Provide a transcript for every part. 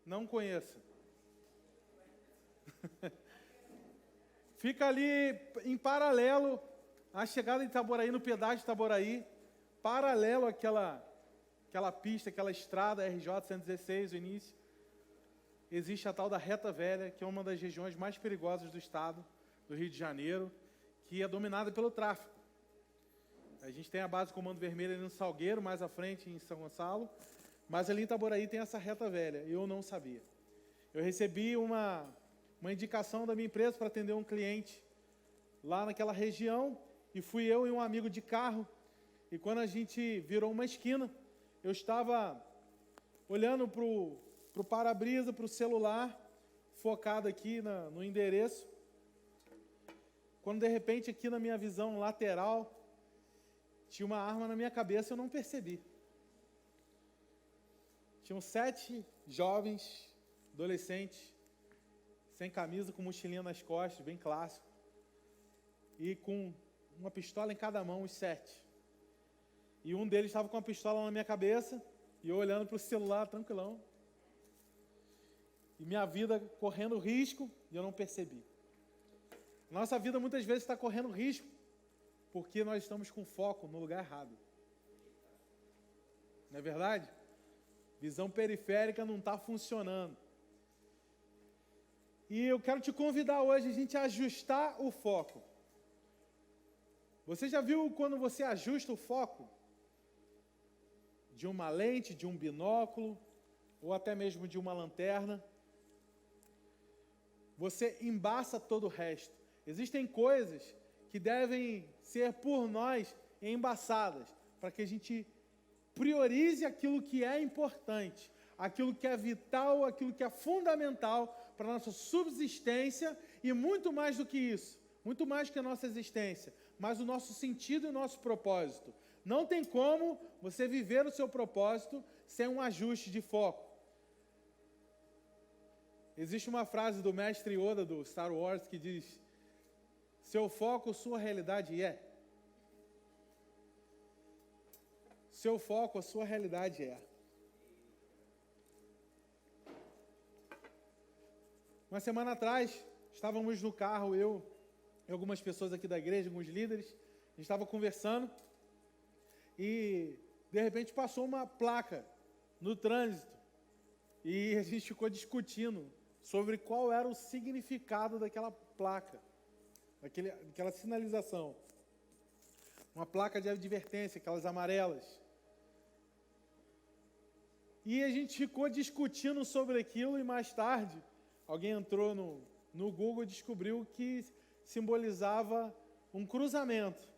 Não conheço. Fica ali em paralelo à chegada de Itaboraí, no pedágio de Itaboraí, paralelo àquela pista, aquela estrada RJ-116, o início. Existe a tal da Reta Velha, que é uma das regiões mais perigosas do estado, do Rio de Janeiro, que é dominada pelo tráfico. A gente tem a base do Comando Vermelho ali no Salgueiro, mais à frente em São Gonçalo, mas ali em Itaboraí tem essa Reta Velha, eu não sabia. Eu recebi uma indicação da minha empresa para atender um cliente lá naquela região, e fui eu e um amigo de carro, e quando a gente virou uma esquina, eu estava olhando para o para-brisa, para o celular, focado aqui no endereço, quando de repente aqui na minha visão lateral, tinha uma arma na minha cabeça e eu não percebi. Tinham 7 jovens, adolescentes, sem camisa, com mochilinha nas costas, bem clássico, e com uma pistola em cada mão, os 7. E um deles estava com uma pistola na minha cabeça, e eu olhando para o celular, tranquilão. E minha vida correndo risco, e eu não percebi. Nossa vida muitas vezes está correndo risco, porque nós estamos com foco no lugar errado. Não é verdade? Visão periférica não está funcionando. E eu quero te convidar hoje a gente a ajustar o foco. Você já viu quando você ajusta o foco? De uma lente, de um binóculo, ou até mesmo de uma lanterna. Você embaça todo o resto. Existem coisas que devem ser por nós embaçadas, para que a gente priorize aquilo que é importante, aquilo que é vital, aquilo que é fundamental para a nossa subsistência e muito mais do que isso, muito mais que a nossa existência, mas o nosso sentido e o nosso propósito. Não tem como você viver o seu propósito sem um ajuste de foco. Existe uma frase do mestre Yoda do Star Wars que diz: seu foco, sua realidade é. Seu foco, a sua realidade é. Uma semana atrás, estávamos no carro, eu e algumas pessoas aqui da igreja, alguns líderes, a gente estava conversando e, de repente, passou uma placa no trânsito e a gente ficou discutindo sobre qual era o significado daquela placa, daquela sinalização. Uma placa de advertência, aquelas amarelas. E a gente ficou discutindo sobre aquilo e mais tarde alguém entrou no Google e descobriu que simbolizava um cruzamento.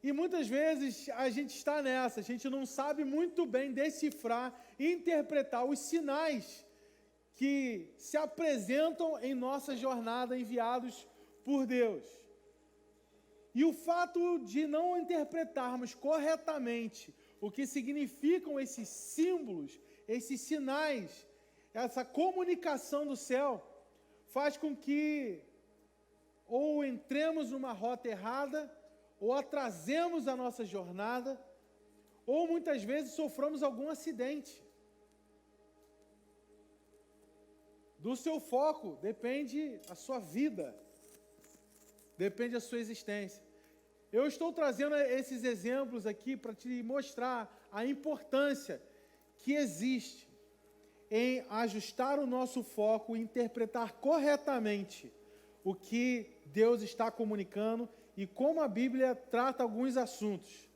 E muitas vezes a gente está nessa, a gente não sabe muito bem decifrar e interpretar os sinais que se apresentam em nossa jornada enviados por Deus. E o fato de não interpretarmos corretamente o que significam esses símbolos, esses sinais, essa comunicação do céu, faz com que ou entremos numa rota errada, ou atrasemos a nossa jornada, ou muitas vezes soframos algum acidente. Do seu foco depende a sua vida, depende a sua existência. Eu estou trazendo esses exemplos aqui para te mostrar a importância que existe em ajustar o nosso foco e interpretar corretamente o que Deus está comunicando e como a Bíblia trata alguns assuntos.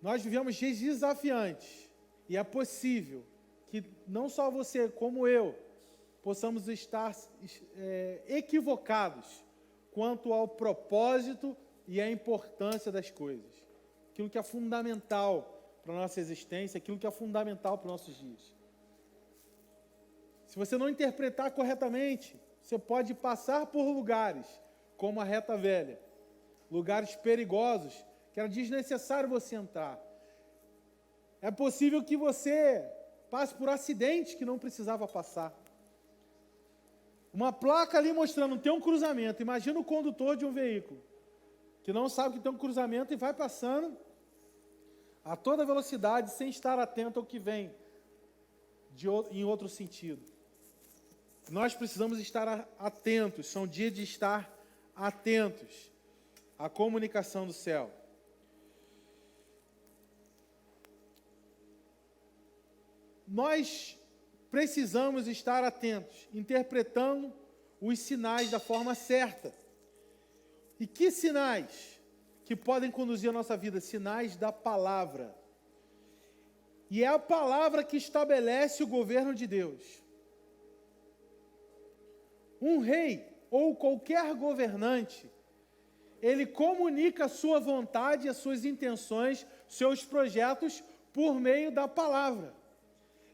Nós vivemos dias desafiantes e é possível que não só você como eu possamos estar equivocados quanto ao propósito e à importância das coisas. Aquilo que é fundamental para a nossa existência, aquilo que é fundamental para os nossos dias. Se você não interpretar corretamente, você pode passar por lugares como a Reta Velha, lugares perigosos, que era desnecessário você entrar. É possível que você passe por acidentes que não precisava passar. Uma placa ali mostrando tem um cruzamento. Imagina o condutor de um veículo que não sabe que tem um cruzamento e vai passando a toda velocidade, sem estar atento ao que vem em outro sentido. Nós precisamos estar atentos, são dias de estar atentos à comunicação do céu. Nós precisamos estar atentos, interpretando os sinais da forma certa. E que sinais que podem conduzir a nossa vida? Sinais da palavra. E é a palavra que estabelece o governo de Deus. Um rei ou qualquer governante, ele comunica a sua vontade, as suas intenções, seus projetos por meio da palavra.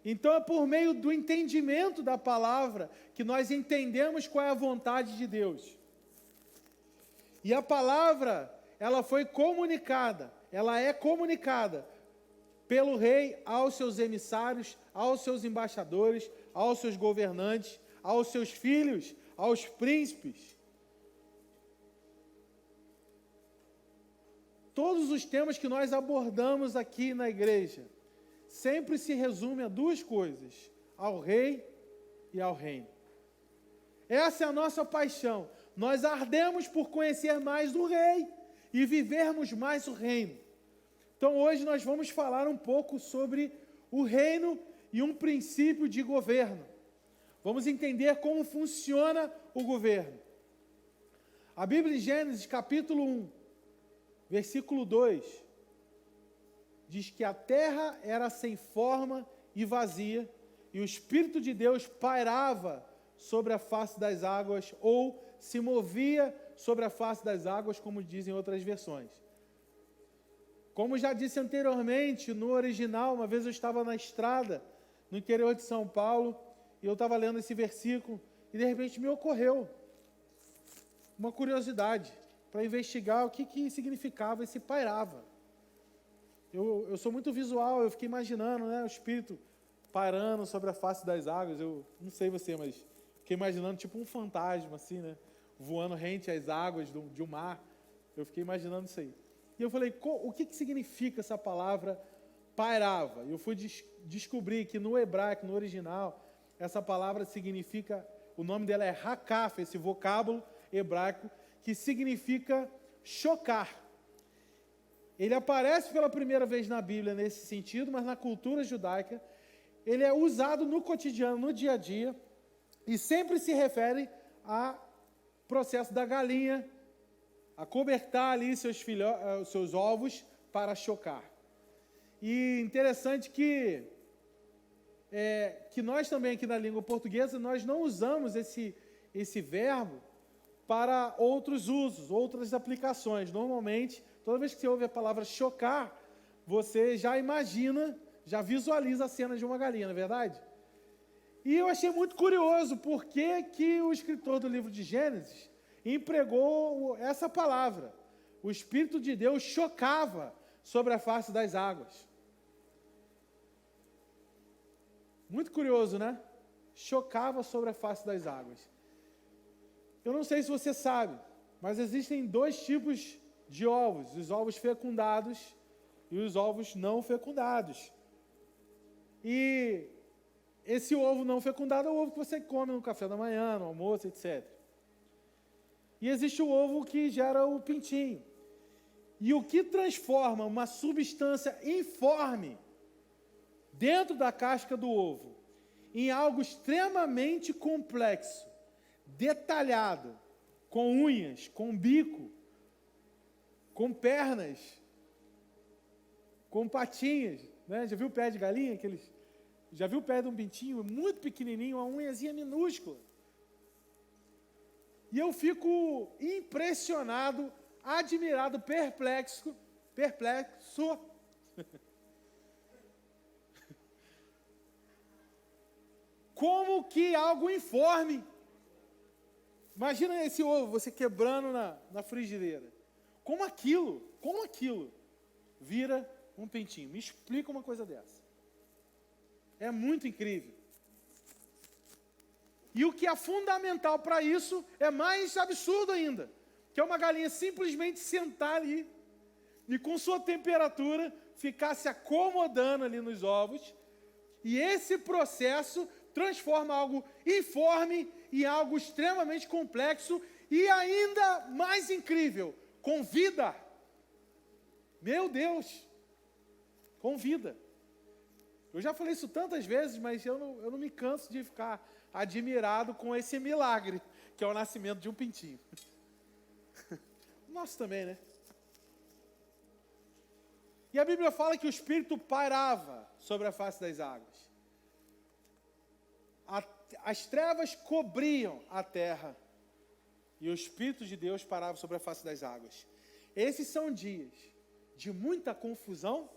Então é por meio do entendimento da palavra que nós entendemos qual é a vontade de Deus. E a palavra, ela foi comunicada, ela é comunicada pelo rei aos seus emissários, aos seus embaixadores, aos seus governantes, aos seus filhos, aos príncipes. Todos os temas que nós abordamos aqui na igreja sempre se resume a duas coisas: ao rei e ao reino. Essa é a nossa paixão. Nós ardemos por conhecer mais do rei e vivermos mais o reino. Então hoje nós vamos falar um pouco sobre o reino e um princípio de governo. Vamos entender como funciona o governo. A Bíblia em Gênesis capítulo 1, versículo 2, diz que a terra era sem forma e vazia, e o Espírito de Deus pairava sobre a face das águas, ou se movia sobre a face das águas, como dizem outras versões. Como já disse anteriormente, no original, uma vez eu estava na estrada, no interior de São Paulo, e eu estava lendo esse versículo, e de repente me ocorreu uma curiosidade, para investigar o que significava esse pairava. Eu sou muito visual, eu fiquei imaginando, né, o Espírito pairando sobre a face das águas. Eu não sei você, mas fiquei imaginando tipo um fantasma, assim, né, voando rente às águas de um mar. Eu fiquei imaginando isso aí. E eu falei, o que significa essa palavra pairava? E eu fui descobrir que no hebraico, no original, essa palavra significa, o nome dela é hakaf, esse vocábulo hebraico, que significa chocar. Ele aparece pela primeira vez na Bíblia nesse sentido, mas na cultura judaica, ele é usado no cotidiano, no dia a dia, e sempre se refere ao processo da galinha, a cobertar ali seus ovos para chocar. E interessante que nós também aqui na língua portuguesa, nós não usamos esse verbo para outros usos, outras aplicações. Normalmente, toda vez que você ouve a palavra chocar, você já imagina, já visualiza a cena de uma galinha, não é verdade? E eu achei muito curioso por que o escritor do livro de Gênesis empregou essa palavra. O Espírito de Deus chocava sobre a face das águas. Muito curioso, né? Chocava sobre a face das águas. Eu não sei se você sabe, mas existem dois tipos de ovos: os ovos fecundados e os ovos não fecundados. E esse ovo não fecundado é o ovo que você come no café da manhã, no almoço, etc. E existe o ovo que gera o pintinho. E o que transforma uma substância informe dentro da casca do ovo em algo extremamente complexo, detalhado, com unhas, com bico, com pernas, com patinhas, né? Já viu o pé de galinha? Já viu o pé de um pintinho muito pequenininho, uma unhazinha minúscula? E eu fico impressionado, admirado, perplexo, como que algo informe. Imagina esse ovo, você quebrando na frigideira. Como aquilo vira um pintinho? Me explica uma coisa dessa. É muito incrível. E o que é fundamental para isso é mais absurdo ainda, que é uma galinha simplesmente sentar ali e com sua temperatura ficar se acomodando ali nos ovos, e esse processo transforma algo informe em algo extremamente complexo e ainda mais incrível, com vida. Meu Deus, com vida. Eu já falei isso tantas vezes, mas eu não me canso de ficar admirado com esse milagre, que é o nascimento de um pintinho. Nosso também, né? E a Bíblia fala que o Espírito pairava sobre a face das águas. As trevas cobriam a terra e o Espírito de Deus parava sobre a face das águas. Esses são dias de muita confusão,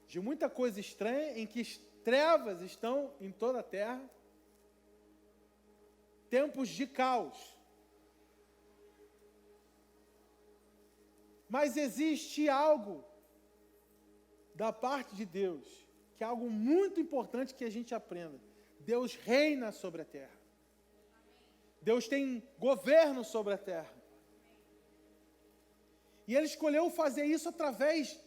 de muita coisa estranha, em que trevas estão em toda a terra, tempos de caos. Mas existe algo da parte de Deus, que é algo muito importante que a gente aprenda. Deus reina sobre a terra. Deus tem governo sobre a terra. E Ele escolheu fazer isso através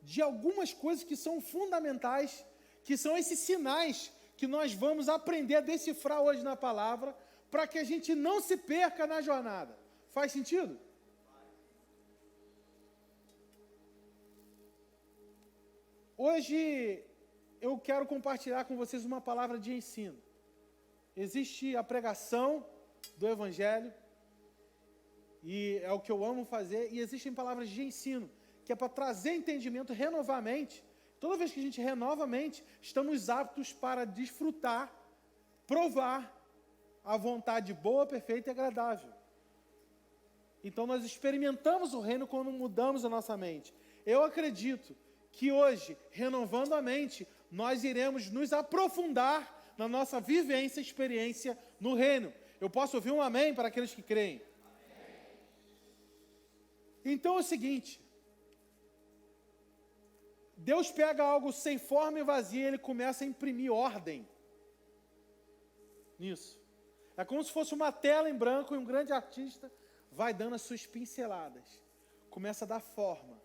de algumas coisas que são fundamentais, que são esses sinais que nós vamos aprender a decifrar hoje na palavra, para que a gente não se perca na jornada. Faz sentido? Hoje eu quero compartilhar com vocês uma palavra de ensino. Existe a pregação do Evangelho, e é o que eu amo fazer, e existem palavras de ensino, que é para trazer entendimento, renovar a mente. Toda vez que a gente renova a mente, estamos aptos para desfrutar, provar a vontade boa, perfeita e agradável. Então nós experimentamos o reino quando mudamos a nossa mente. Eu acredito que hoje, renovando a mente, nós iremos nos aprofundar na nossa vivência e experiência no reino. Eu posso ouvir um amém para aqueles que creem? Amém. Então é o seguinte, Deus pega algo sem forma e vazio e Ele começa a imprimir ordem nisso. É como se fosse uma tela em branco e um grande artista vai dando as suas pinceladas. Começa a dar forma,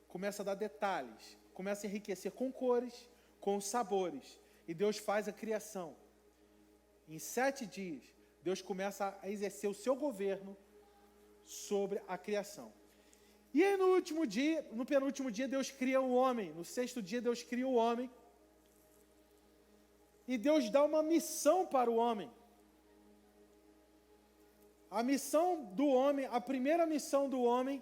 começa a dar detalhes, começa a enriquecer com cores, com sabores. E Deus faz a criação. Em 7 dias, Deus começa a exercer o seu governo sobre a criação. E aí no último dia, no penúltimo dia, Deus cria o homem. No 6º dia, Deus cria o homem. E Deus dá uma missão para o homem. A missão do homem, a primeira missão do homem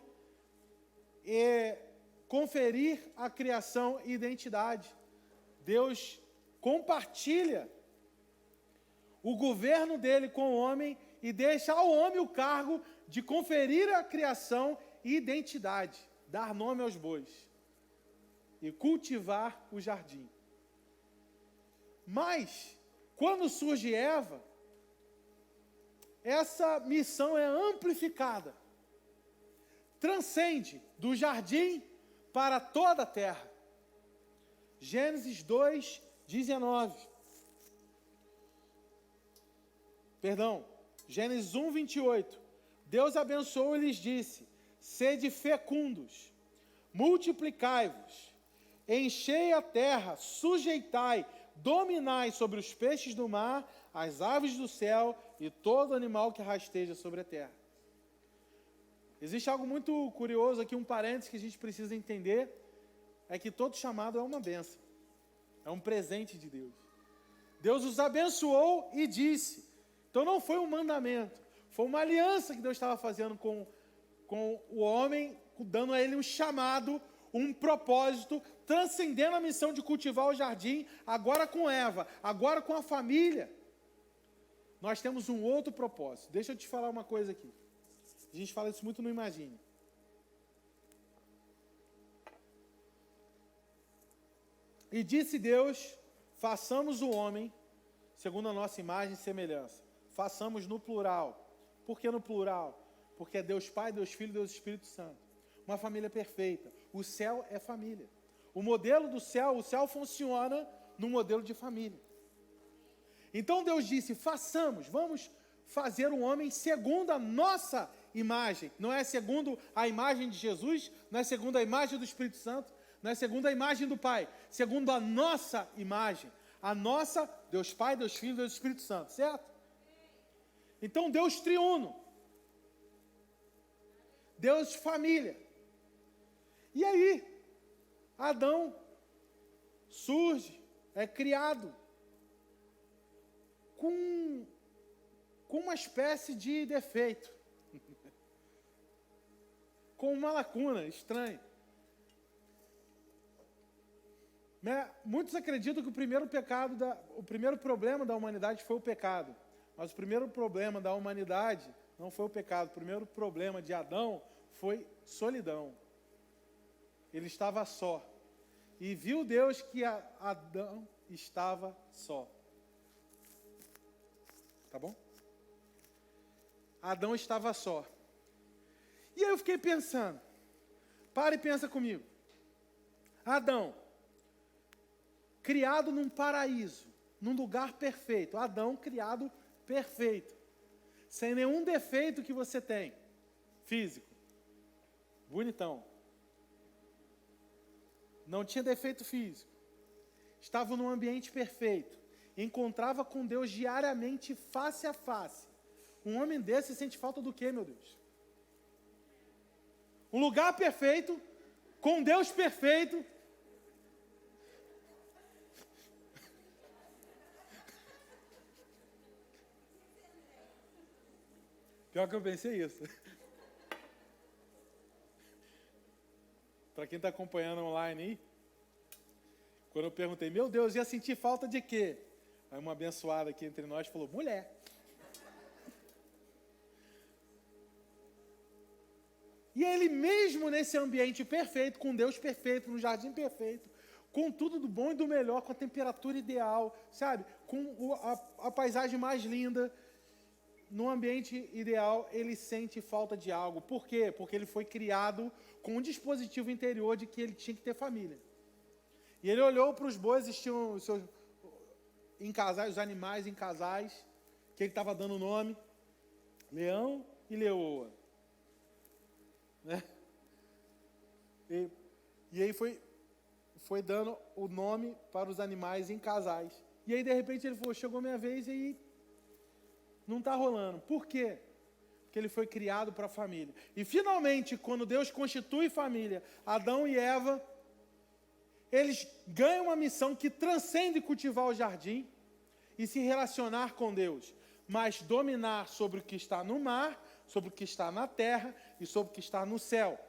é conferir à criação identidade. Deus compartilha o governo dele com o homem e deixa ao homem o cargo de conferir à criação identidade, dar nome aos bois e cultivar o jardim. Mas, quando surge Eva, essa missão é amplificada, transcende do jardim para toda a terra. Gênesis 2, 19. Gênesis 1, 28. Deus abençoou e lhes disse: sede fecundos, multiplicai-vos, enchei a terra, sujeitai, dominai sobre os peixes do mar, as aves do céu e todo animal que rasteja sobre a terra. Existe algo muito curioso aqui, um parênteses que a gente precisa entender, é que todo chamado é uma bênção, é um presente de Deus. Deus os abençoou e disse, então não foi um mandamento, foi uma aliança que Deus estava fazendo com o homem, dando a ele um chamado, um propósito, transcendendo a missão de cultivar o jardim, agora com Eva, agora com a família. Nós temos um outro propósito. Deixa eu te falar uma coisa aqui. A gente fala isso muito no Imagine. E disse Deus, façamos o homem, segundo a nossa imagem e semelhança. Façamos no plural. Por que no plural? Porque é Deus Pai, Deus Filho, Deus Espírito Santo. Uma família perfeita. O céu é família. O modelo do céu, o céu funciona no modelo de família. Então Deus disse, façamos, vamos fazer um homem segundo a nossa imagem. Não é segundo a imagem de Jesus, não é segundo a imagem do Espírito Santo, não é segundo a imagem do Pai, segundo a nossa imagem. A nossa, Deus Pai, Deus Filho, Deus Espírito Santo, certo? Então, Deus triuno. Deus família. E aí, Adão surge, é criado com uma espécie de defeito, com uma lacuna estranha. Muitos acreditam que o primeiro problema da humanidade foi o pecado. Mas o primeiro problema da humanidade não foi o pecado. O primeiro problema de Adão foi solidão. Ele estava só. E viu Deus que Adão estava só. Tá bom? Adão estava só. E aí eu fiquei pensando. Para e pensa comigo. Adão, criado num paraíso, num lugar perfeito. Adão criado perfeito. Sem nenhum defeito que você tem. Físico. Bonitão. Não tinha defeito físico. Estava num ambiente perfeito. Encontrava com Deus diariamente, face a face. Um homem desse sente falta do quê, meu Deus? Um lugar perfeito, com Deus perfeito. Pior que eu pensei isso. Para quem está acompanhando online aí, quando eu perguntei, meu Deus, ia sentir falta de quê? Aí uma abençoada aqui entre nós falou, mulher. E ele mesmo nesse ambiente perfeito, com Deus perfeito, no jardim perfeito, com tudo do bom e do melhor, com a temperatura ideal, sabe? Com a paisagem mais linda, no ambiente ideal, ele sente falta de algo. Por quê? Porque ele foi criado com um dispositivo interior de que ele tinha que ter família. E ele olhou para os bois, existiam em casais, os animais em casais, que ele estava dando nome, leão e leoa. Né? E aí foi dando o nome para os animais em casais. E aí, de repente, ele falou, chegou a minha vez e aí não está rolando. Por quê? Porque ele foi criado para a família. E, finalmente, quando Deus constitui família, Adão e Eva, eles ganham uma missão que transcende cultivar o jardim e se relacionar com Deus, mas dominar sobre o que está no mar, sobre o que está na terra e sobre o que está no céu.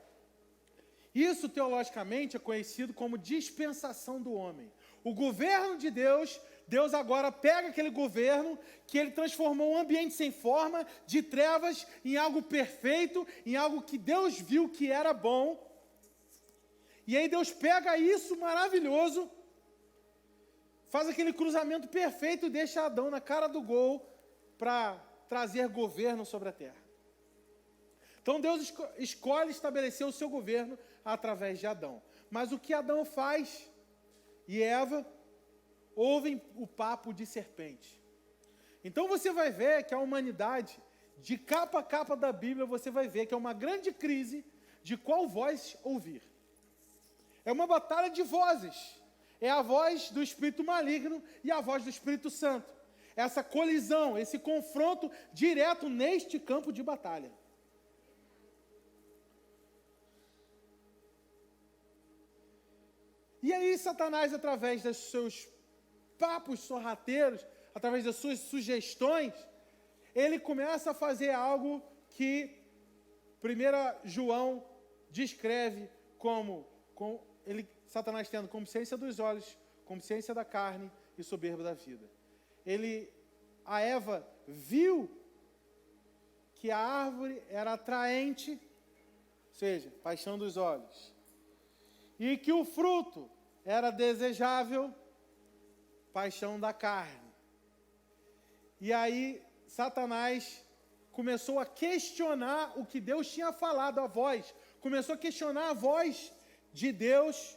Isso, teologicamente, é conhecido como dispensação do homem. O governo de Deus, Deus agora pega aquele governo que ele transformou um ambiente sem forma, de trevas, em algo perfeito, em algo que Deus viu que era bom. E aí Deus pega isso maravilhoso, faz aquele cruzamento perfeito e deixa Adão na cara do gol para trazer governo sobre a terra. Então Deus escolhe estabelecer o seu governo através de Adão. Mas o que Adão faz e Eva ouvem o papo de serpente. Então você vai ver que a humanidade, de capa a capa da Bíblia, você vai ver que é uma grande crise de qual voz ouvir. É uma batalha de vozes. É a voz do espírito maligno e a voz do Espírito Santo. Essa colisão, esse confronto direto neste campo de batalha. E aí Satanás, através dos seus papos sorrateiros, através das suas sugestões, ele começa a fazer algo que 1 João descreve como Satanás tendo consciência dos olhos, consciência da carne e soberba da vida. A Eva viu que a árvore era atraente, ou seja, paixão dos olhos, e que o fruto era desejável, paixão da carne. E aí Satanás começou a questionar o que Deus tinha falado, a voz, começou a questionar a voz de Deus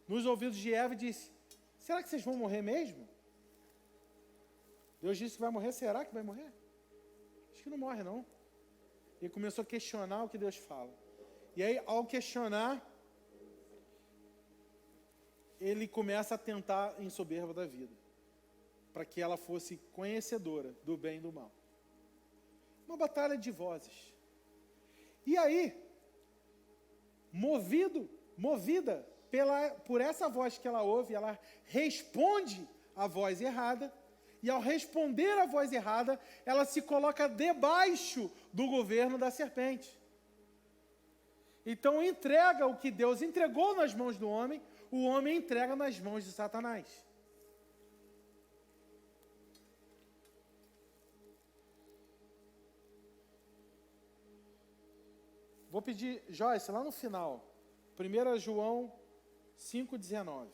nos ouvidos de Eva e disse, será que vocês vão morrer mesmo? Deus disse que vai morrer, será que vai morrer? Acho que não morre não. ele começou a questionar o que Deus fala. E aí, ao questionar, ele começa a tentar em soberba da vida, para que ela fosse conhecedora do bem e do mal. Uma batalha de vozes. E aí, movida por essa voz que ela ouve, ela responde a voz errada, e ao responder a voz errada, ela se coloca debaixo do governo da serpente. Então entrega o que Deus entregou nas mãos do homem, o homem entrega nas mãos de Satanás. Vou pedir, Joyce, lá no final, 1 João 5,19.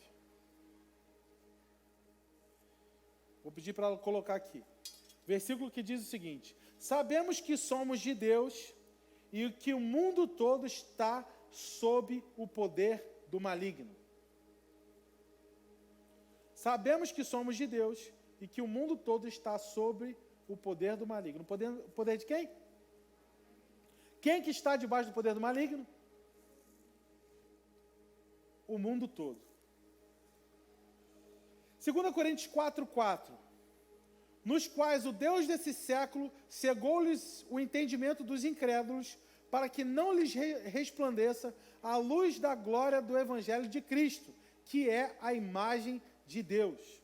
Vou pedir para ela colocar aqui. Versículo que diz o seguinte: sabemos que somos de Deus e que o mundo todo está sob o poder do maligno. Sabemos que somos de Deus e que o mundo todo está sob o poder do maligno. Poder de quem? Quem que está debaixo do poder do maligno? O mundo todo. 2 Coríntios 4:4, nos quais o Deus desse século cegou-lhes o entendimento dos incrédulos, para que não lhes resplandeça a luz da glória do Evangelho de Cristo, que é a imagem de Deus.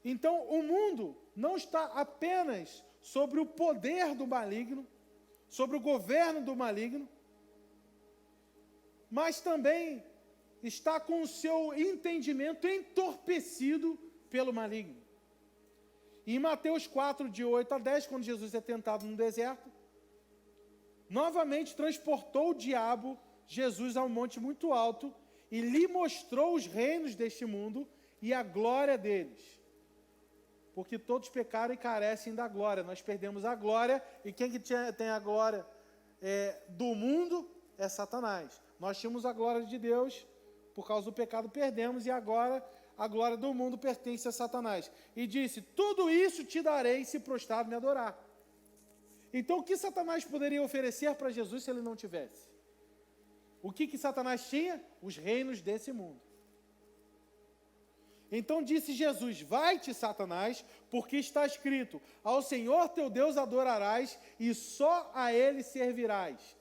Então, o mundo não está apenas sobre o poder do maligno, sobre o governo do maligno, mas também está com o seu entendimento entorpecido pelo maligno. Em Mateus 4, de 8 a 10, quando Jesus é tentado no deserto, novamente transportou o diabo, Jesus, a um monte muito alto, e lhe mostrou os reinos deste mundo e a glória deles. Porque todos pecaram e carecem da glória. Nós perdemos a glória, e quem que tem a glória do mundo é Satanás. Nós tínhamos a glória de Deus, por causa do pecado perdemos, e agora a glória do mundo pertence a Satanás. E disse: tudo isso te darei se prostrado me adorar. Então o que Satanás poderia oferecer para Jesus se ele não tivesse? O que Satanás tinha? Os reinos desse mundo. Então disse Jesus: vai-te, Satanás, porque está escrito: ao Senhor teu Deus adorarás e só a Ele servirás.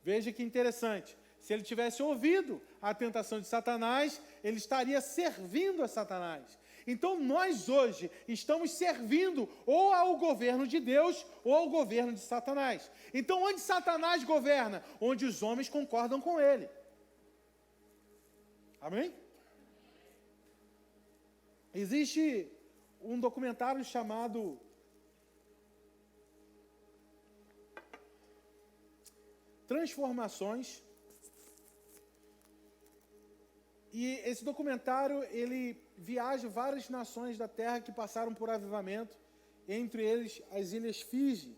Veja que interessante. Se ele tivesse ouvido a tentação de Satanás, ele estaria servindo a Satanás. Então nós hoje estamos servindo ou ao governo de Deus ou ao governo de Satanás. Então onde Satanás governa? Onde os homens concordam com ele. Amém? Existe um documentário chamado Transformações. E esse documentário, ele viaja várias nações da Terra que passaram por avivamento, entre eles as Ilhas Fiji.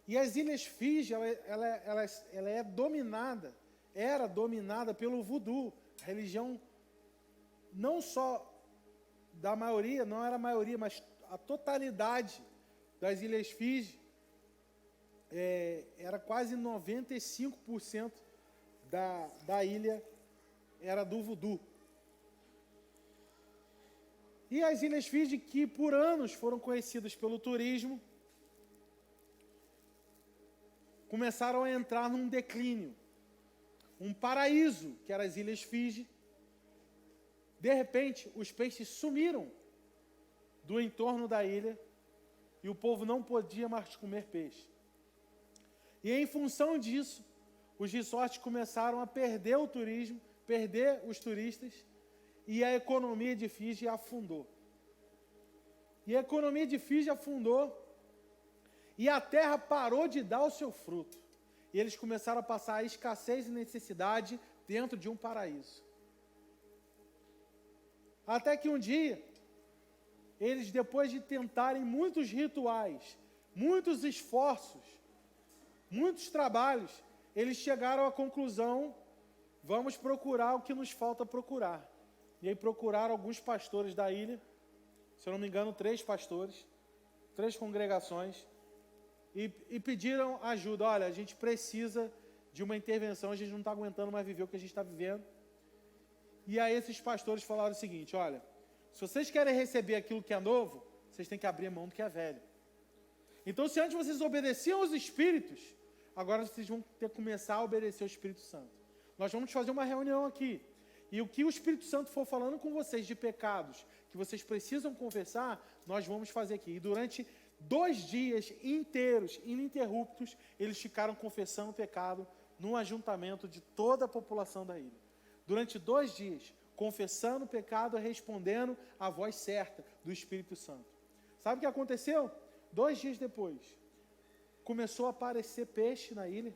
E as Ilhas Fiji, ela era dominada pelo voodoo, a religião não só da maioria, não era a maioria, mas a totalidade das Ilhas Fiji, era quase 95% da ilha era do voodoo. E as Ilhas Fiji, que por anos foram conhecidas pelo turismo, começaram a entrar num declínio. Um paraíso, que eram as Ilhas Fiji, de repente, os peixes sumiram do entorno da ilha e o povo não podia mais comer peixe. E em função disso, os resorts começaram a perder o turismo, perder os turistas, e a economia de Fiji afundou. E a economia de Fiji afundou, e a terra parou de dar o seu fruto. E eles começaram a passar a escassez e necessidade dentro de um paraíso. Até que um dia, eles, depois de tentarem muitos rituais, muitos esforços, muitos trabalhos, eles chegaram à conclusão: vamos procurar o que nos falta procurar. E aí procuraram alguns pastores da ilha, se eu não me engano, 3 pastores, 3 congregações, e pediram ajuda. Olha, a gente precisa de uma intervenção, a gente não está aguentando mais viver o que a gente está vivendo. E aí esses pastores falaram o seguinte: olha, se vocês querem receber aquilo que é novo, vocês têm que abrir mão do que é velho. Então, se antes vocês obedeciam aos espíritos, agora vocês vão ter que começar a obedecer ao Espírito Santo. Nós vamos fazer uma reunião aqui, e o que o Espírito Santo for falando com vocês de pecados que vocês precisam confessar, nós vamos fazer aqui. E durante 2 dias inteiros, ininterruptos, eles ficaram confessando o pecado num ajuntamento de toda a população da ilha. Durante 2 dias, confessando o pecado e respondendo à voz certa do Espírito Santo. Sabe o que aconteceu? 2 dias depois, começou a aparecer peixe na ilha,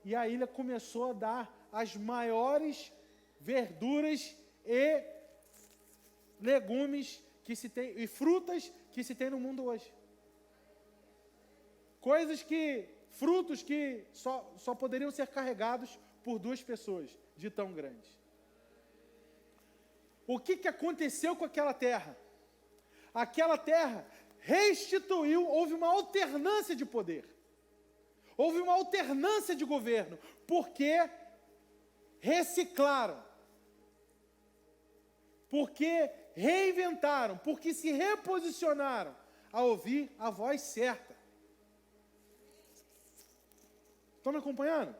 e a ilha começou a dar as maiores verduras e legumes que se tem, e frutas que se tem no mundo hoje. Frutos que só poderiam ser carregados por 2 pessoas, de tão grande. O que aconteceu com aquela terra? Aquela terra restituiu, houve uma alternância de poder. Houve uma alternância de governo, porque reciclaram, porque reinventaram, porque se reposicionaram a ouvir a voz certa. Estão me acompanhando?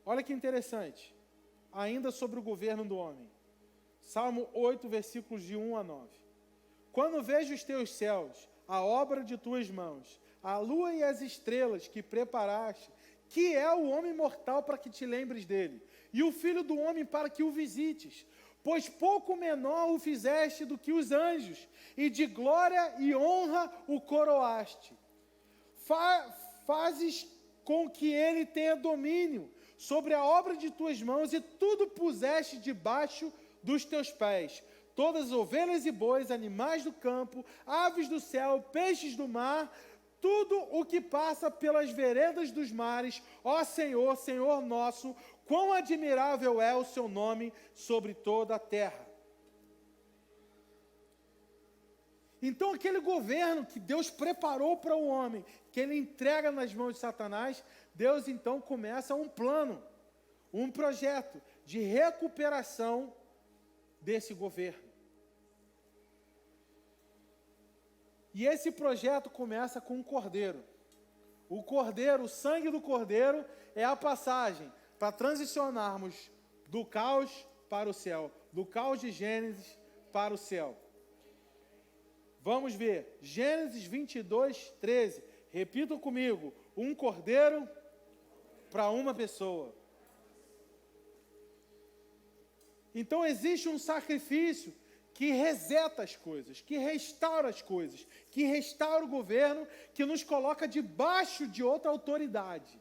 Olha que interessante, ainda sobre o governo do homem. Salmo 8, versículos de 1 a 9. Quando vejo os teus céus, a obra de tuas mãos, a lua e as estrelas que preparaste, que é o homem mortal para que te lembres dele, e o filho do homem para que o visites, pois pouco menor o fizeste do que os anjos, e de glória e honra o coroaste. Fazes com que ele tenha domínio sobre a obra de tuas mãos, e tudo puseste debaixo dos teus pés, todas as ovelhas e bois, animais do campo, aves do céu, peixes do mar, tudo o que passa pelas veredas dos mares. Ó Senhor, Senhor nosso, quão admirável é o seu nome sobre toda a terra. Então aquele governo que Deus preparou para o homem, que ele entrega nas mãos de Satanás, Deus então começa um plano, um projeto de recuperação desse governo. E esse projeto começa com um cordeiro. O cordeiro, o sangue do cordeiro, é a passagem para transicionarmos do caos para o céu, do caos de Gênesis para o céu. Vamos ver, Gênesis 22, 13. Repitam comigo, um cordeiro para uma pessoa. Então existe um sacrifício que reseta as coisas, que restaura as coisas, que restaura o governo, que nos coloca debaixo de outra autoridade.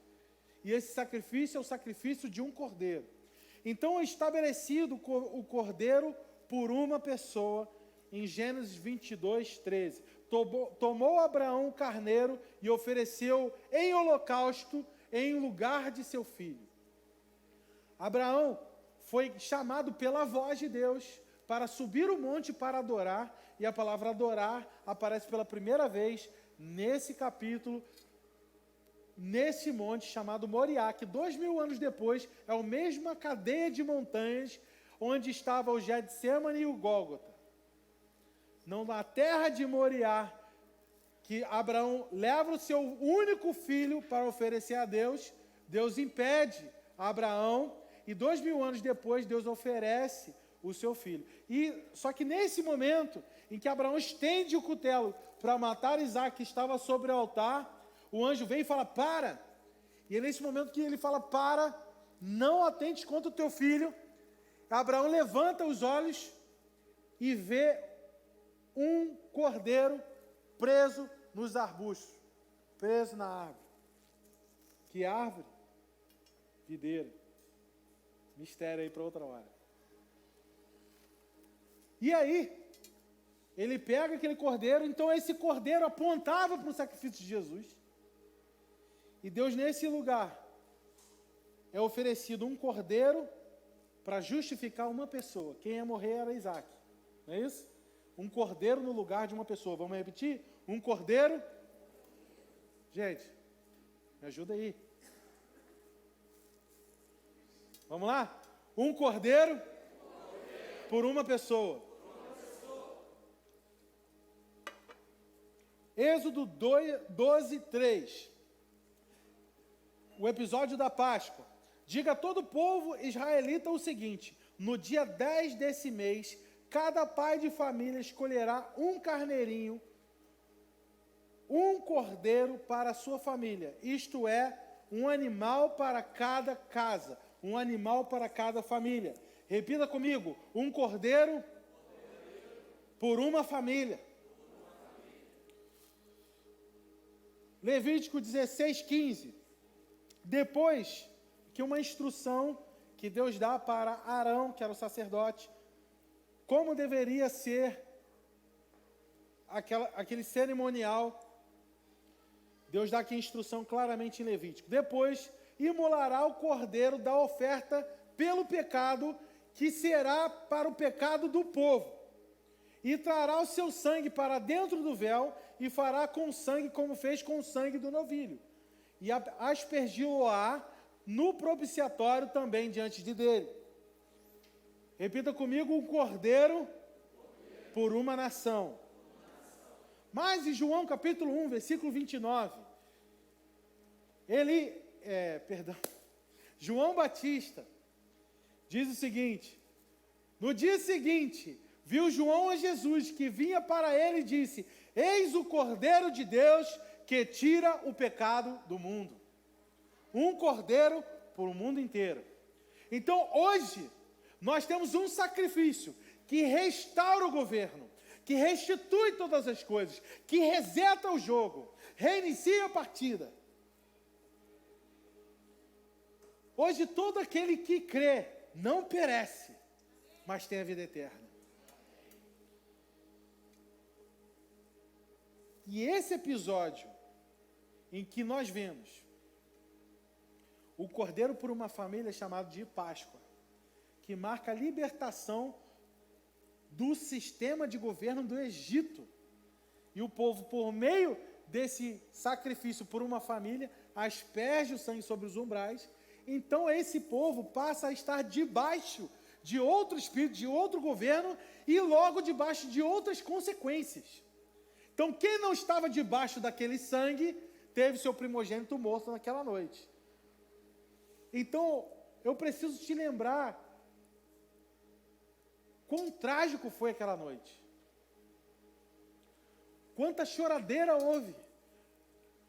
E esse sacrifício é o sacrifício de um cordeiro. Então é estabelecido o cordeiro por uma pessoa em Gênesis 22, 13. Tomou Abraão o carneiro e ofereceu em holocausto em lugar de seu filho. Abraão foi chamado pela voz de Deus para subir o monte para adorar, e a palavra adorar aparece pela primeira vez nesse capítulo, nesse monte chamado Moriá, que 2000 anos depois é a mesma cadeia de montanhas onde estava o Getsemane e o Gólgota. Não, na terra de Moriá, que Abraão leva o seu único filho para oferecer a Deus, Deus impede a Abraão, e 2000 anos depois Deus oferece o seu filho. Só que nesse momento em que Abraão estende o cutelo para matar Isaac, que estava sobre o altar, o anjo vem e fala, para. E é nesse momento que ele fala, para, não atentes contra o teu filho. Abraão levanta os olhos e vê um cordeiro preso nos arbustos, preso na árvore. Que árvore? Videira. Mistério aí para outra hora. E aí, ele pega aquele cordeiro, então esse cordeiro apontava para o sacrifício de Jesus. E Deus, nesse lugar, é oferecido um cordeiro para justificar uma pessoa. Quem ia morrer era Isaac, não é isso? Um cordeiro no lugar de uma pessoa. Vamos repetir? Um cordeiro. Gente, me ajuda aí. Vamos lá? Um cordeiro por uma pessoa. Êxodo 12, 3. O episódio da Páscoa. Diga a todo o povo israelita o seguinte: no dia 10 desse mês, cada pai de família escolherá um carneirinho, um cordeiro para a sua família. Isto é, um animal para cada casa, um animal para cada família. Repita comigo: um cordeiro por uma família. Levítico 16, 15. Depois que uma instrução que Deus dá para Arão, que era o sacerdote, como deveria ser aquele cerimonial, Deus dá aqui a instrução claramente em Levítico. Depois, imolará o cordeiro da oferta pelo pecado, que será para o pecado do povo. E trará o seu sangue para dentro do véu, e fará com o sangue como fez com o sangue do novilho. E aspergi-lo-á no propiciatório também diante dele. Repita comigo: um cordeiro por uma nação. Mas em João capítulo 1, versículo 29, João Batista diz o seguinte: no dia seguinte, viu João a Jesus que vinha para ele e disse: eis o Cordeiro de Deus que tira o pecado do mundo. Um cordeiro por o mundo inteiro. Então hoje, nós temos um sacrifício que restaura o governo, que restitui todas as coisas, que reseta o jogo, reinicia a partida. Hoje todo aquele que crê não perece, mas tem a vida eterna. E esse episódio em que nós vemos o cordeiro por uma família chamado de Páscoa, que marca a libertação do sistema de governo do Egito. E o povo, por meio desse sacrifício por uma família, asperge o sangue sobre os umbrais. Então esse povo passa a estar debaixo de outro espírito, de outro governo, e logo debaixo de outras consequências. Então quem não estava debaixo daquele sangue, teve seu primogênito morto naquela noite. Então, eu preciso te lembrar quão trágico foi aquela noite. Quanta choradeira houve.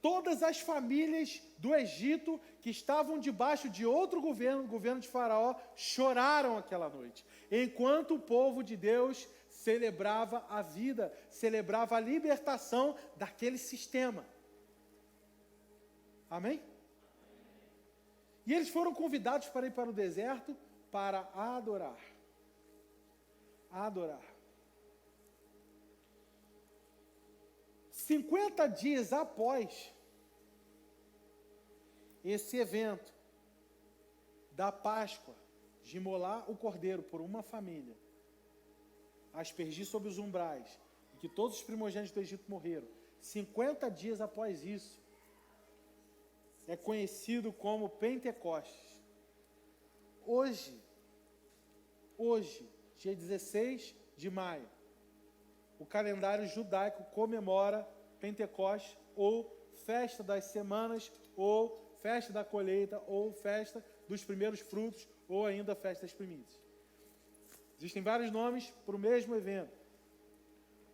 Todas as famílias do Egito que estavam debaixo de outro governo, o governo de Faraó, choraram aquela noite. Enquanto o povo de Deus celebrava a vida, celebrava a libertação daquele sistema. Amém? E eles foram convidados para ir para o deserto para adorar. Adorar. 50 dias após esse evento da Páscoa, de imolar o cordeiro por uma família, aspergir sobre os umbrais, e que todos os primogênitos do Egito morreram, 50 dias após isso, é conhecido como Pentecostes. Hoje, dia 16 de maio, o calendário judaico comemora Pentecostes, ou festa das semanas, ou festa da colheita, ou festa dos primeiros frutos, ou ainda festa das primícias. Existem vários nomes para o mesmo evento.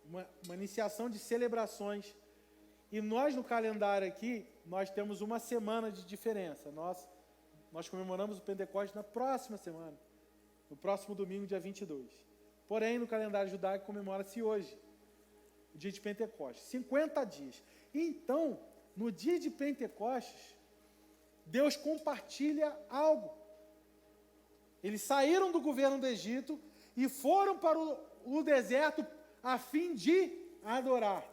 Uma iniciação de celebrações. E nós, no calendário aqui, nós temos uma semana de diferença. Nós comemoramos o Pentecostes na próxima semana, no próximo domingo, dia 22. Porém, no calendário judaico, comemora-se hoje, o dia de Pentecostes, 50 dias. Então, no dia de Pentecostes, Deus compartilha algo. Eles saíram do governo do Egito e foram para o deserto a fim de adorar.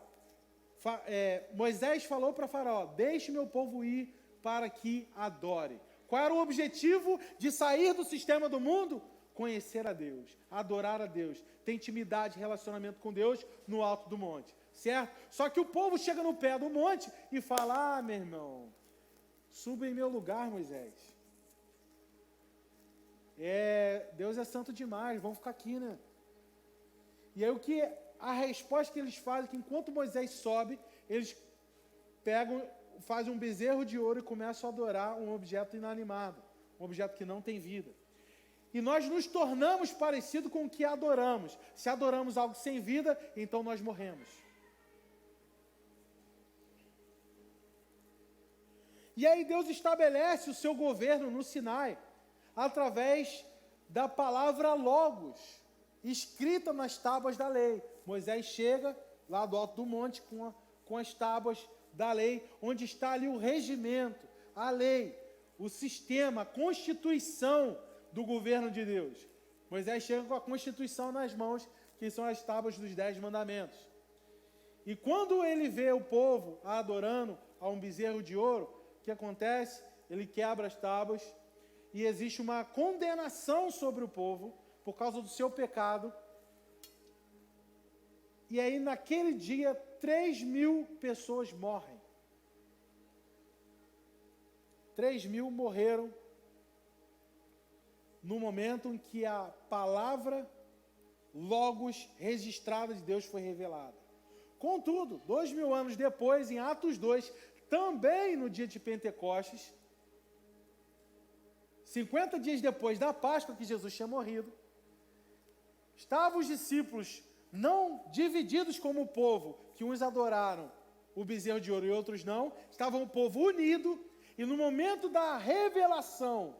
Moisés falou para Faraó: deixe meu povo ir para que adore. Qual era o objetivo de sair do sistema do mundo? Conhecer a Deus, adorar a Deus, ter intimidade, relacionamento com Deus no alto do monte, certo? Só que o povo chega no pé do monte e fala: ah, meu irmão, suba em meu lugar, Moisés. Deus é santo demais, vamos ficar aqui, né? E aí a resposta que eles fazem é que enquanto Moisés sobe, eles fazem um bezerro de ouro e começam a adorar um objeto inanimado, um objeto que não tem vida. E nós nos tornamos parecidos com o que adoramos. Se adoramos algo sem vida, então nós morremos. E aí Deus estabelece o seu governo no Sinai, através da palavra Logos, escrita nas tábuas da lei. Moisés chega lá do alto do monte com as tábuas da lei, onde está ali o regimento, a lei, o sistema, a constituição do governo de Deus. Moisés chega com a constituição nas mãos, que são as tábuas dos 10 mandamentos. E quando ele vê o povo adorando a um bezerro de ouro, o que acontece? Ele quebra as tábuas e existe uma condenação sobre o povo por causa do seu pecado. E aí naquele dia 3.000 pessoas morrem. 3.000 morreram no momento em que a palavra Logos registrada de Deus foi revelada. Contudo, 2.000 anos depois, em Atos 2, também no dia de Pentecostes, 50 dias depois da Páscoa que Jesus tinha morrido, estavam os discípulos não divididos como o povo, que uns adoraram o bezerro de ouro e outros não, estavam o povo unido, e no momento da revelação,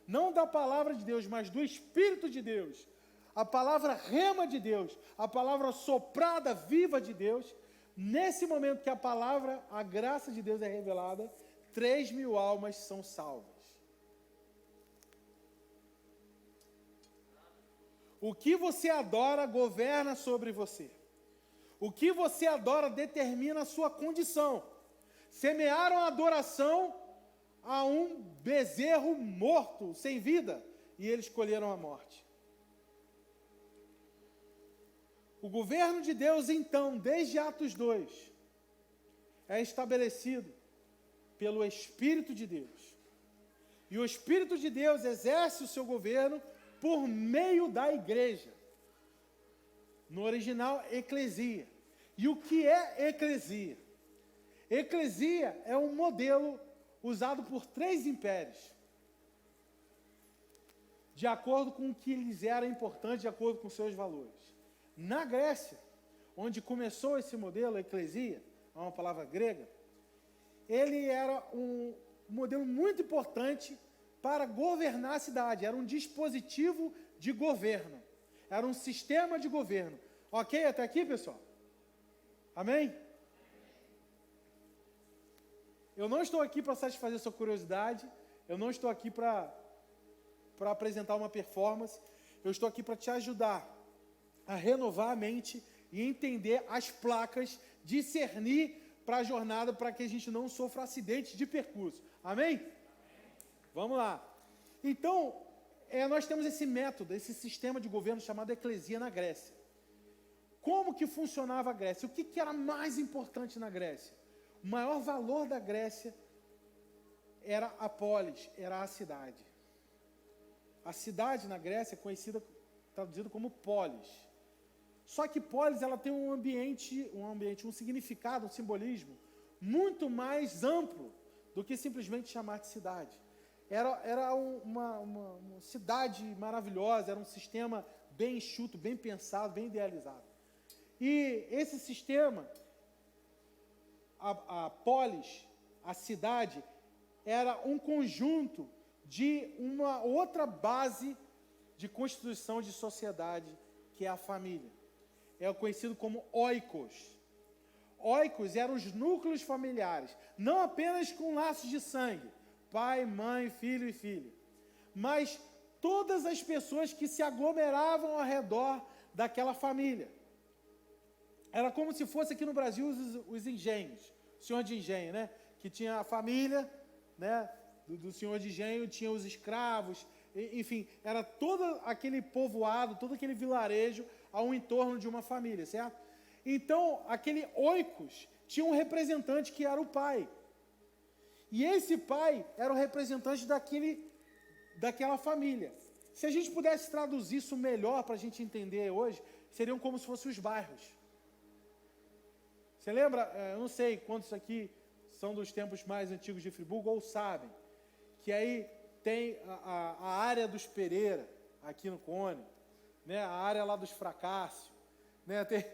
não da palavra de Deus, mas do Espírito de Deus, a palavra rema de Deus, a palavra soprada, viva de Deus, nesse momento que a graça de Deus é revelada, 3.000 almas são salvas. O que você adora governa sobre você. O que você adora determina a sua condição. Semearam a adoração a um bezerro morto, sem vida, e eles escolheram a morte. O governo de Deus, então, desde Atos 2, é estabelecido pelo Espírito de Deus. E o Espírito de Deus exerce o seu governo por meio da igreja. No original, eclesia. E o que é eclesia? Eclesia é um modelo usado por 3 impérios, de acordo com o que lhes era importante, de acordo com seus valores. Na Grécia, onde começou esse modelo, eclesia, é uma palavra grega, ele era um modelo muito importante para governar a cidade, era um dispositivo de governo, era um sistema de governo. Ok até aqui, pessoal? Amém? Eu não estou aqui para satisfazer sua curiosidade, eu não estou aqui para apresentar uma performance, eu estou aqui para te ajudar a renovar a mente e entender as placas, discernir para a jornada, para que a gente não sofra acidentes de percurso. Amém? Vamos lá. Então, nós temos esse método, esse sistema de governo chamado eclesia na Grécia. Como que funcionava a Grécia? O que era mais importante na Grécia? O maior valor da Grécia era a polis, era a cidade. A cidade na Grécia é conhecida, traduzida como polis. Só que polis, ela tem um significado, um simbolismo muito mais amplo do que simplesmente chamar de cidade. Era uma cidade maravilhosa, era um sistema bem enxuto, bem pensado, bem idealizado. E esse sistema, a polis, a cidade, era um conjunto de uma outra base de constituição de sociedade, que é a família. É conhecido como oikos. Oikos eram os núcleos familiares, não apenas com laços de sangue, pai, mãe, filho e filha, mas todas as pessoas que se aglomeravam ao redor daquela família. Era como se fosse aqui no Brasil os engenhos, o senhor de engenho, né? Que tinha a família, né? do senhor de engenho tinha os escravos, enfim, era todo aquele povoado, todo aquele vilarejo ao entorno de uma família, certo? Então, aquele oikos tinha um representante que era o pai. E esse pai era o representante daquela família. Se a gente pudesse traduzir isso melhor para a gente entender hoje, seriam como se fossem os bairros. Você lembra, eu não sei quantos aqui são dos tempos mais antigos de Friburgo ou sabem, que aí tem a área dos Pereira, aqui no Cone, né, a área lá dos Fracácio, né, tem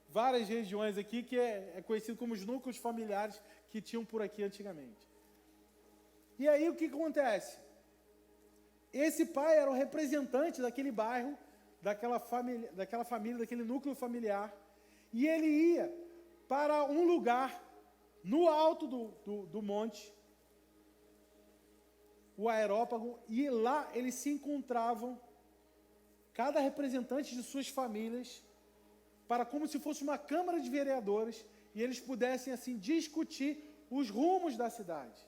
várias regiões aqui que é conhecido como os núcleos familiares que tinham por aqui antigamente. E aí o que acontece? Esse pai era o representante daquele bairro, daquela família, daquele núcleo familiar, e ele ia para um lugar no alto do monte, o Aerópago, e lá eles se encontravam, cada representante de suas famílias, para como se fosse uma câmara de vereadores, e eles pudessem assim discutir os rumos da cidade,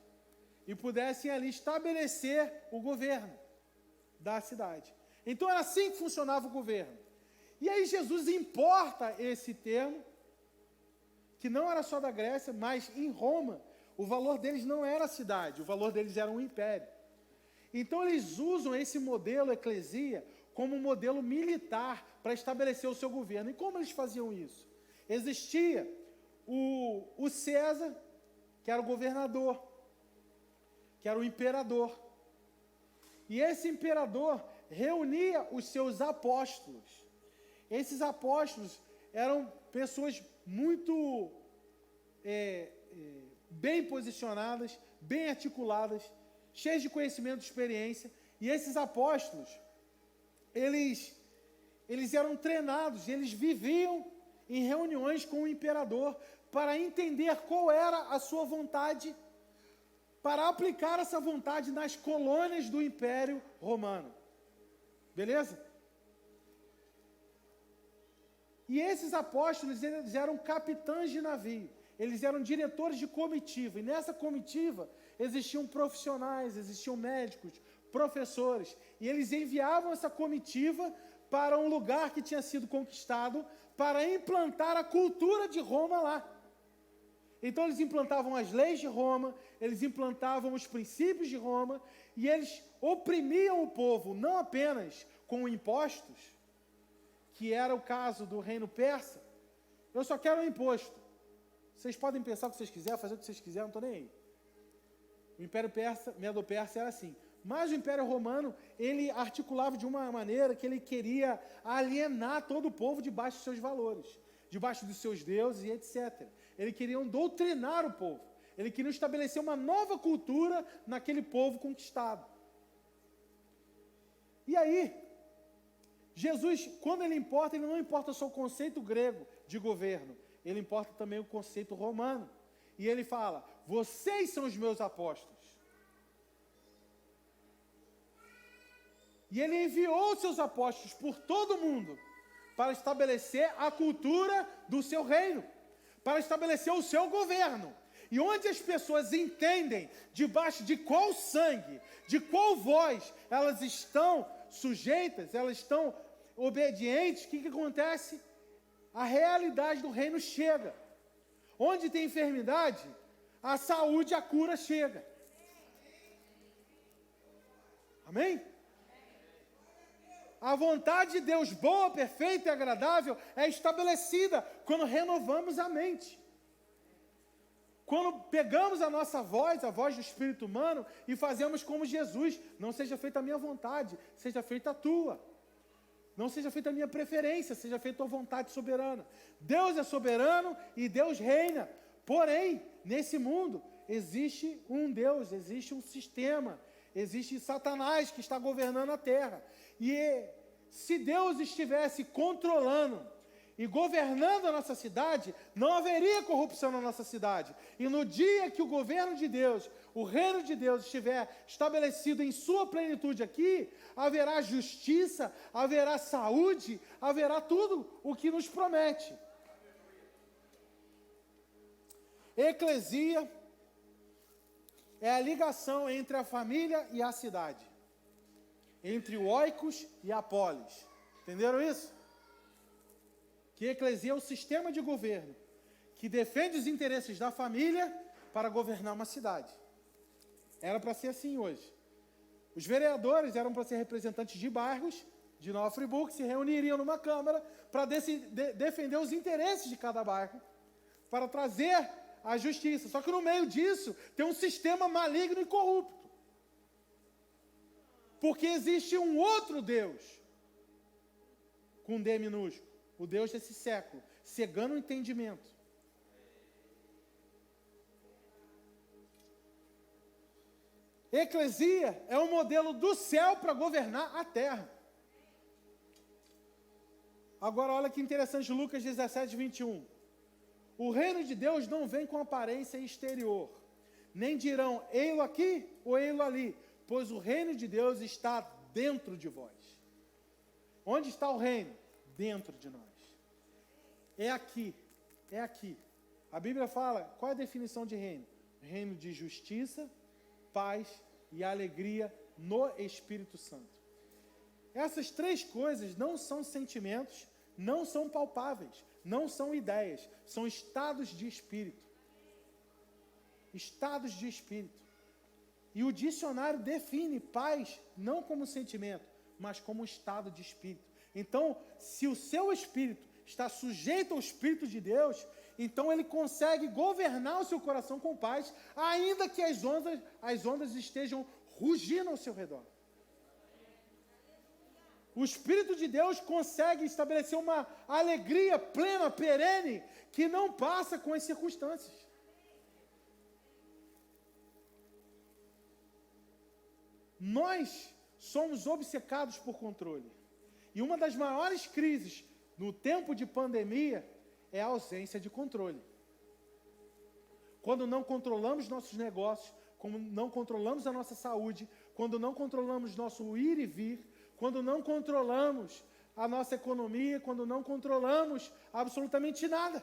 e pudessem ali estabelecer o governo da cidade. Então era assim que funcionava o governo. E aí Jesus importa esse termo, que não era só da Grécia, mas em Roma, o valor deles não era a cidade, o valor deles era um império. Então eles usam esse modelo eclesia como um modelo militar para estabelecer o seu governo. E como eles faziam isso? Existia o César, que era o governador, que era o imperador. E esse imperador reunia os seus apóstolos. Esses apóstolos eram pessoas muito bem posicionadas, bem articuladas, cheias de conhecimento e experiência. E esses apóstolos, eles eram treinados, eles viviam em reuniões com o imperador para entender qual era a sua vontade, para aplicar essa vontade nas colônias do Império Romano. Beleza? E esses apóstolos, eles eram capitães de navio, eles eram diretores de comitiva, e nessa comitiva existiam profissionais, existiam médicos, professores, e eles enviavam essa comitiva para um lugar que tinha sido conquistado, para implantar a cultura de Roma lá. Então eles implantavam as leis de Roma, eles implantavam os princípios de Roma, e eles oprimiam o povo, não apenas com impostos, que era o caso do reino persa. Eu só quero um imposto. Vocês podem pensar o que vocês quiserem, fazer o que vocês quiserem, não estou nem aí. O Império Persa, Medo-Persa era assim. Mas o Império Romano, ele articulava de uma maneira que ele queria alienar todo o povo debaixo dos seus valores, debaixo dos seus deuses e etc. Ele queria doutrinar o povo. Ele queria estabelecer uma nova cultura naquele povo conquistado. E aí, Jesus, quando ele não importa só o conceito grego de governo, ele importa também o conceito romano. E ele fala, vocês são os meus apóstolos. E ele enviou os seus apóstolos por todo o mundo para estabelecer a cultura do seu reino, para estabelecer o seu governo. E onde as pessoas entendem debaixo de qual sangue, de qual voz elas estão sujeitas, elas estão obedientes, o que acontece? A realidade do reino chega. Onde tem enfermidade, a saúde, a cura chega. Amém? A vontade de Deus, boa, perfeita e agradável, é estabelecida quando renovamos a mente. Quando pegamos a nossa voz, a voz do Espírito humano, e fazemos como Jesus, não seja feita a minha vontade, seja feita a tua. Não seja feita a minha preferência, seja feita a tua vontade soberana. Deus é soberano e Deus reina. Porém, nesse mundo, existe um Deus, existe um sistema, existe Satanás que está governando a terra. E se Deus estivesse controlando e governando a nossa cidade, não haveria corrupção na nossa cidade. E no dia que o governo de Deus, o reino de Deus estiver estabelecido em sua plenitude aqui, haverá justiça, haverá saúde, haverá tudo o que nos promete. Eclesia é a ligação entre a família e a cidade. Entre o oikos e a polis. Entenderam isso? Que eclesia é o sistema de governo que defende os interesses da família para governar uma cidade. Era para ser assim hoje. Os vereadores eram para ser representantes de bairros de Nova Friburgo, que se reuniriam numa Câmara para defender os interesses de cada bairro, para trazer a justiça. Só que no meio disso tem um sistema maligno e corrupto. Porque existe um outro Deus, com D minúsculo, o Deus desse século, cegando o entendimento. Eclesia é um modelo do céu para governar a terra. Agora olha que interessante, Lucas 17, 21. O reino de Deus não vem com aparência exterior, nem dirão, ei-lo aqui ou ei-lo ali, pois o reino de Deus está dentro de vós. Onde está o reino? Dentro de nós. É aqui, é aqui. A Bíblia fala, qual é a definição de reino? Reino de justiça, paz e alegria no Espírito Santo. Essas três coisas não são sentimentos, não são palpáveis, não são ideias, são estados de espírito. Estados de espírito. E o dicionário define paz não como sentimento, mas como estado de espírito. Então, se o seu espírito está sujeito ao Espírito de Deus, então ele consegue governar o seu coração com paz, ainda que as ondas estejam rugindo ao seu redor. O Espírito de Deus consegue estabelecer uma alegria plena, perene, que não passa com as circunstâncias. Nós somos obcecados por controle. E uma das maiores crises no tempo de pandemia é a ausência de controle. Quando não controlamos nossos negócios, quando não controlamos a nossa saúde, quando não controlamos nosso ir e vir, quando não controlamos a nossa economia, quando não controlamos absolutamente nada.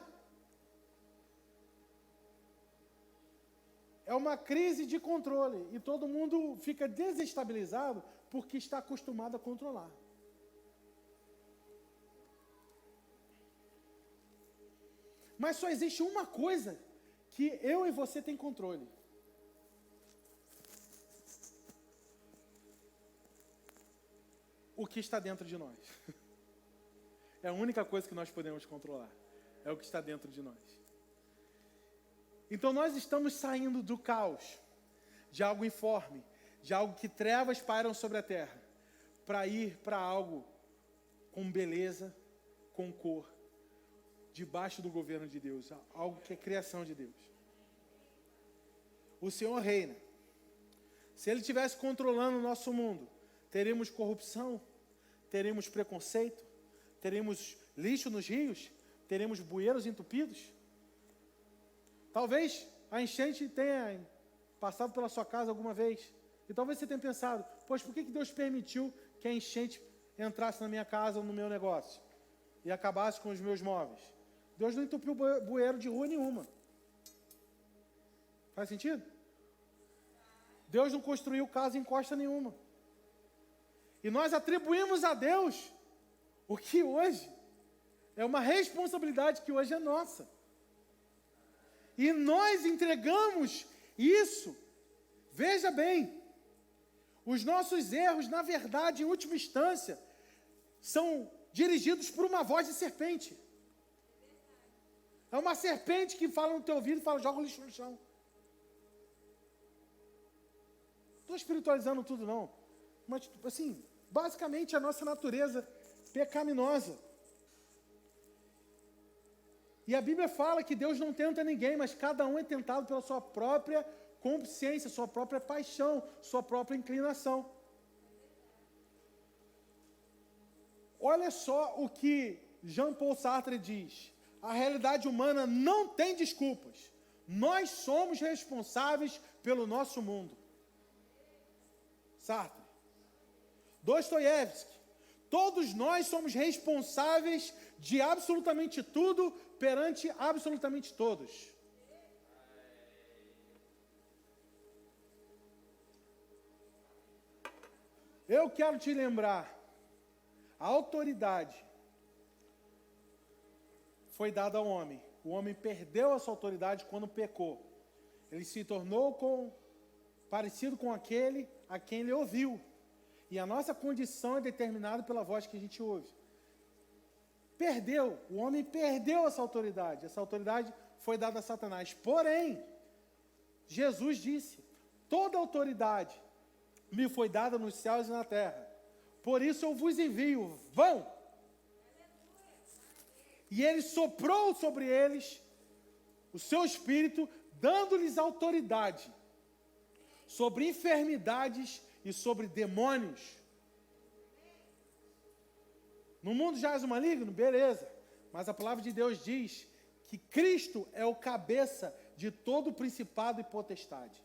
É uma crise de controle e todo mundo fica desestabilizado porque está acostumado a controlar. Mas só existe uma coisa que eu e você tem controle. O que está dentro de nós. É a única coisa que nós podemos controlar. É o que está dentro de nós. Então nós estamos saindo do caos, de algo informe, de algo que trevas pairam sobre a terra, para ir para algo com beleza, com cor, debaixo do governo de Deus, algo que é criação de Deus. O Senhor reina. Se Ele estivesse controlando o nosso mundo, teremos corrupção, teremos preconceito, teremos lixo nos rios, teremos bueiros entupidos. Talvez a enchente tenha passado pela sua casa alguma vez. E talvez você tenha pensado, pois por que Deus permitiu que a enchente entrasse na minha casa ou no meu negócio? E acabasse com os meus móveis? Deus não entupiu bueiro de rua nenhuma. Faz sentido? Deus não construiu casa em costa nenhuma. E nós atribuímos a Deus o que hoje é uma responsabilidade que hoje é nossa. E nós entregamos isso. Veja bem, os nossos erros, na verdade, em última instância, são dirigidos por uma voz de serpente. É uma serpente que fala no teu ouvido e fala, joga o lixo no chão. Não estou espiritualizando tudo, não. Mas, assim, basicamente a nossa natureza pecaminosa. E a Bíblia fala que Deus não tenta ninguém, mas cada um é tentado pela sua própria consciência, sua própria paixão, sua própria inclinação. Olha só o que Jean-Paul Sartre diz. A realidade humana não tem desculpas. Nós somos responsáveis pelo nosso mundo. Sartre. Dostoiévski. Todos nós somos responsáveis de absolutamente tudo perante absolutamente todos. Eu quero te lembrar, a autoridade foi dada ao homem. O homem perdeu a sua autoridade quando pecou. Ele se tornou parecido com aquele a quem ele ouviu. E a nossa condição é determinada pela voz que a gente ouve. Perdeu, o homem perdeu essa autoridade. Essa autoridade foi dada a Satanás. Porém, Jesus disse, toda autoridade me foi dada nos céus e na terra. Por isso eu vos envio, vão! E ele soprou sobre eles o seu espírito, dando-lhes autoridade sobre enfermidades e sobre demônios. No mundo jaz o maligno? Beleza. Mas a palavra de Deus diz que Cristo é o cabeça de todo principado e potestade.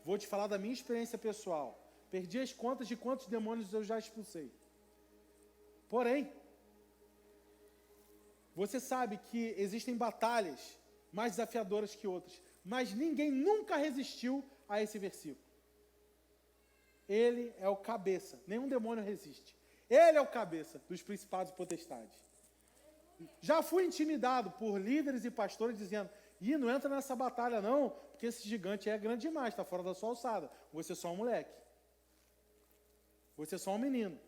Vou te falar da minha experiência pessoal. Perdi as contas de quantos demônios eu já expulsei. Porém, você sabe que existem batalhas mais desafiadoras que outras, mas ninguém nunca resistiu a esse versículo. Ele é o cabeça, nenhum demônio resiste. Ele é o cabeça dos principados e potestades. Já fui intimidado por líderes e pastores dizendo, não entra nessa batalha não, porque esse gigante é grande demais, está fora da sua alçada. Você é só um moleque. Você é só um menino.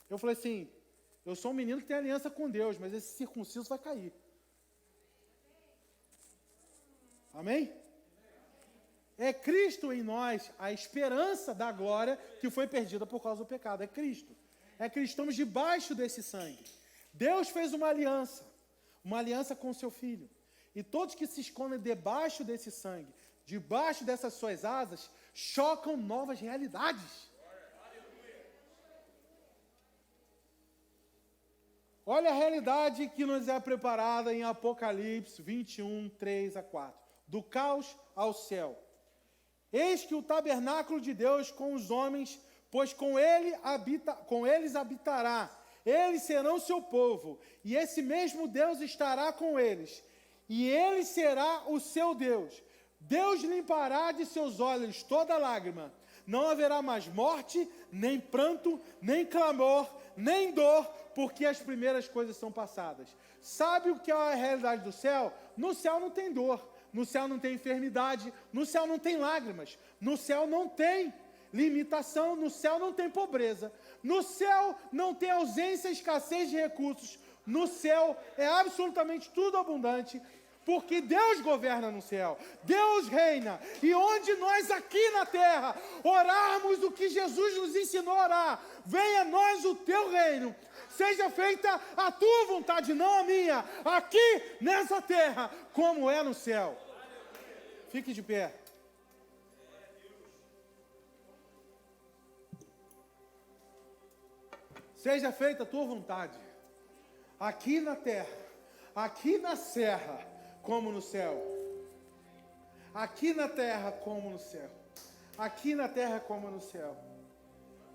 Eu falei assim, eu sou um menino que tem aliança com Deus, mas esse circunciso vai cair. Amém? É Cristo em nós, a esperança da glória que foi perdida por causa do pecado. É Cristo. É Cristo, estamos debaixo desse sangue. Deus fez uma aliança com o seu Filho. E todos que se escondem debaixo desse sangue, debaixo dessas suas asas, chocam novas realidades. Olha a realidade que nos é preparada em Apocalipse 21, 3 a 4. Do caos ao céu. Eis que o tabernáculo de Deus com os homens, pois com eles habitará. Eles serão seu povo, e esse mesmo Deus estará com eles. E ele será o seu Deus. Deus limpará de seus olhos toda lágrima. Não haverá mais morte, nem pranto, nem clamor, nem dor, porque as primeiras coisas são passadas. Sabe o que é a realidade do céu? No céu não tem dor, no céu não tem enfermidade, no céu não tem lágrimas, no céu não tem limitação, no céu não tem pobreza, no céu não tem ausência, escassez de recursos, no céu é absolutamente tudo abundante, porque Deus governa no céu, Deus reina, e onde nós aqui na terra orarmos o que Jesus nos ensinou a orar, venha a nós o teu reino, seja feita a tua vontade, não a minha, aqui nessa terra, como é no céu. Fique de pé. Seja feita a tua vontade, aqui na terra, aqui na serra, como no céu. Aqui na terra, como no céu. Aqui na terra, como no céu.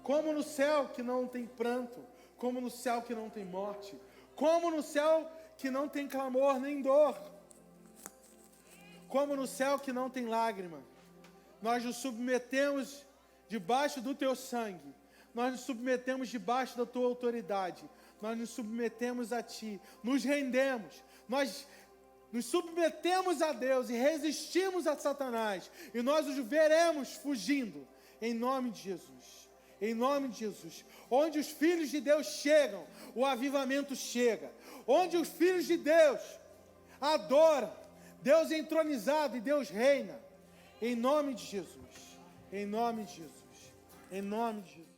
Como no céu que não tem pranto, como no céu que não tem morte, como no céu que não tem clamor nem dor, como no céu que não tem lágrima. Nós nos submetemos debaixo do teu sangue, nós nos submetemos debaixo da tua autoridade, nós nos submetemos a ti, nos rendemos, nós nos submetemos a Deus e resistimos a Satanás, e nós os veremos fugindo, em nome de Jesus. Em nome de Jesus. Onde os filhos de Deus chegam, o avivamento chega. Onde os filhos de Deus adoram, Deus é entronizado e Deus reina. Em nome de Jesus. Em nome de Jesus. Em nome de Jesus.